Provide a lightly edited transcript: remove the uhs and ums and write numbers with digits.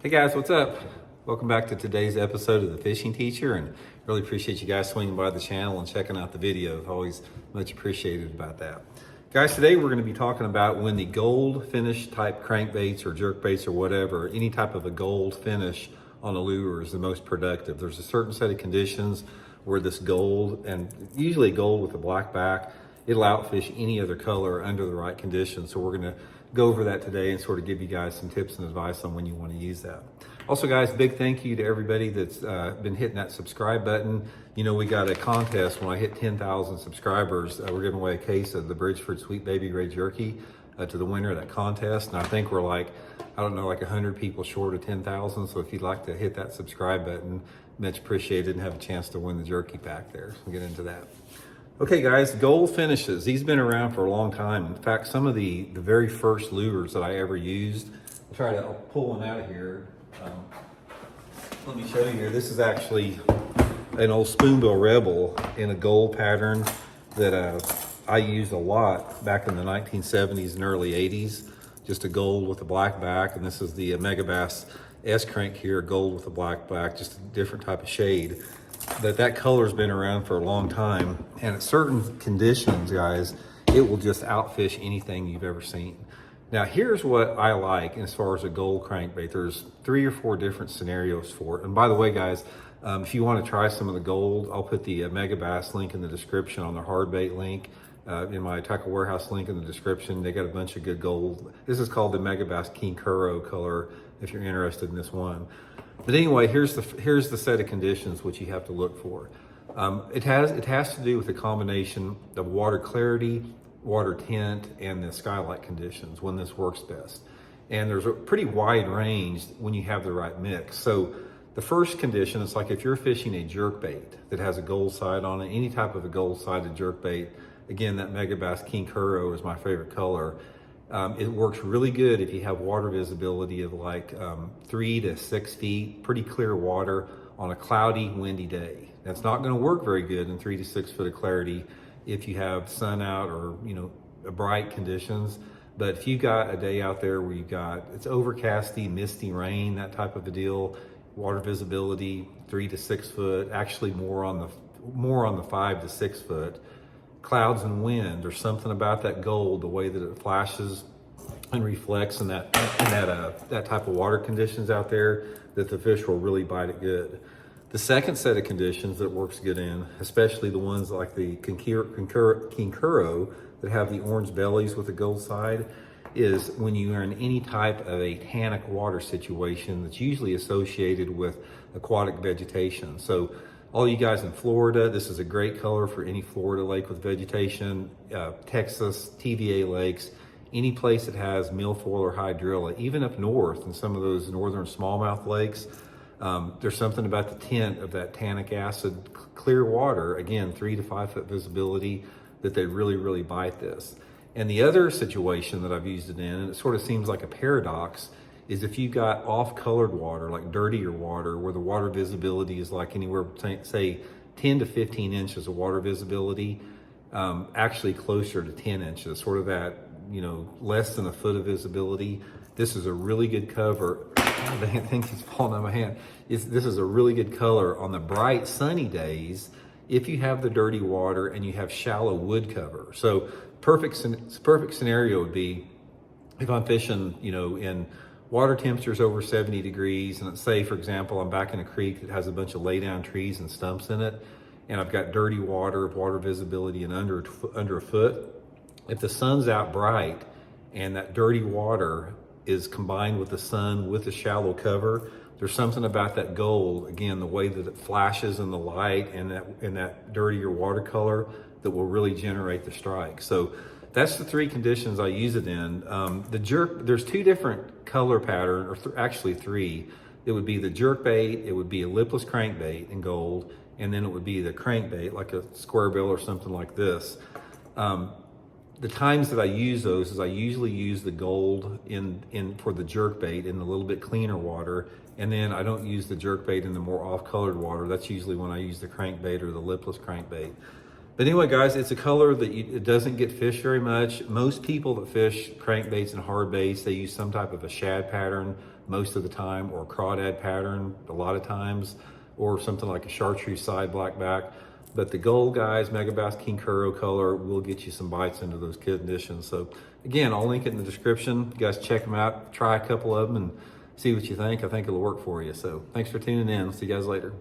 Hey guys, what's up? Welcome back to today's episode of The Fishing Teacher, and really appreciate you guys swinging by the channel and checking out the video. Always much appreciated about that. Guys, today we're going to be talking about when the gold finish type crankbaits or jerkbaits or whatever, any type of a gold finish on a lure is the most productive. There's a certain set of conditions where this gold, and usually gold with a black back, it'll outfish any other color under the right conditions. So we're going to go over that today and sort of give you guys some tips and advice on when you want to use that. Also guys, big thank you to everybody that's been hitting that subscribe button. You know, we got a contest when I hit 10,000 subscribers. We're giving away a case of the Bridgeford Sweet Baby Ray Jerky to the winner of that contest. And I think we're like, I don't know, like 100 people short of 10,000. So if you'd like to hit that subscribe button, much appreciated, and have a chance to win the jerky pack there. So we'll get into that. Okay guys, gold finishes. These have been around for a long time. In fact, some of the very first lures that I ever used, I'll pull one out of here. Let me show you here. This is actually an old Spoonbill Rebel in a gold pattern that I used a lot back in the 1970s and early 80s. Just a gold with a black back, and this is the Megabass S-Crank here, gold with a black back, just a different type of shade. But that color's been around for a long time, and at certain conditions, guys, it will just outfish anything you've ever seen. Now, here's what I like as far as a gold crankbait. There's 3 or 4 different scenarios for it. And by the way, guys, if you want to try some of the gold, I'll put the Megabass link in the description on their hard bait link. In my Tackle Warehouse link in the description, they got a bunch of good gold. This is called the Megabass King Kuro color, if you're interested in this one. But anyway, here's the set of conditions which you have to look for. It has to do with the combination of water clarity, water tint, and the skylight conditions when this works best. And there's a pretty wide range when you have the right mix. So the first condition is like if you're fishing a jerkbait that has a gold side on it, any type of a gold sided jerkbait. Again, that Megabass King Kuro is my favorite color. It works really good if you have water visibility of like 3 to 6 feet, pretty clear water on a cloudy, windy day. That's not going to work very good in 3 to 6 foot of clarity if you have sun out or, you know, bright conditions. But if you got a day out there where it's overcasty, misty rain, that type of a deal, water visibility 3 to 6 foot, actually more on the 5 to 6 foot. Clouds and wind, there's something about that gold, the way that it flashes and reflects in that type of water conditions out there, that the fish will really bite it good. The second set of conditions that works good in, especially the ones like the King Kuro that have the orange bellies with the gold side, is when you are in any type of a tannic water situation that's usually associated with aquatic vegetation. So all you guys in Florida, this is a great color for any Florida lake with vegetation, Texas, TVA lakes, any place that has milfoil or hydrilla, even up north in some of those northern smallmouth lakes. There's something about the tint of that tannic acid, clear water, again, 3 to 5 foot visibility, that they really, really bite this. And the other situation that I've used it in, and it sort of seems like a paradox, is if you got off-colored water, like dirtier water, where the water visibility is like anywhere, say 10 to 15 inches of water visibility, actually closer to 10 inches, sort of that, you know, less than a foot of visibility. This is a really good cover. I think he's falling out of my hand. This is a really good color on the bright sunny days if you have the dirty water and you have shallow wood cover. So perfect scenario would be if I'm fishing, you know, in water temperatures over 70 degrees, and let's say, for example, I'm back in a creek that has a bunch of lay-down trees and stumps in it, and I've got dirty water, water visibility and under a foot. If the sun's out bright and that dirty water is combined with the sun with the shallow cover, there's something about that gold, again, the way that it flashes in the light and that dirtier watercolor, that will really generate the strike. So that's the 3 conditions I use it in. There's 2 different color pattern, or actually 3. It would be the jerk bait, it would be a lipless crankbait in gold, and then it would be the crankbait, like a square bill or something like this. The times that I use those is I usually use the gold for the jerk bait in a little bit cleaner water, and then I don't use the jerk bait in the more off-colored water. That's usually when I use the crankbait or the lipless crankbait. But anyway, guys, it's a color that it doesn't get fished very much. Most people that fish crankbaits and hard baits, they use some type of a shad pattern most of the time, or a crawdad pattern a lot of times, or something like a chartreuse side blackback. But the gold, guys, Megabass King Kuro color will get you some bites into those conditions. So again, I'll link it in the description. You guys check them out, try a couple of them and see what you think. I think it'll work for you. So thanks for tuning in. See you guys later.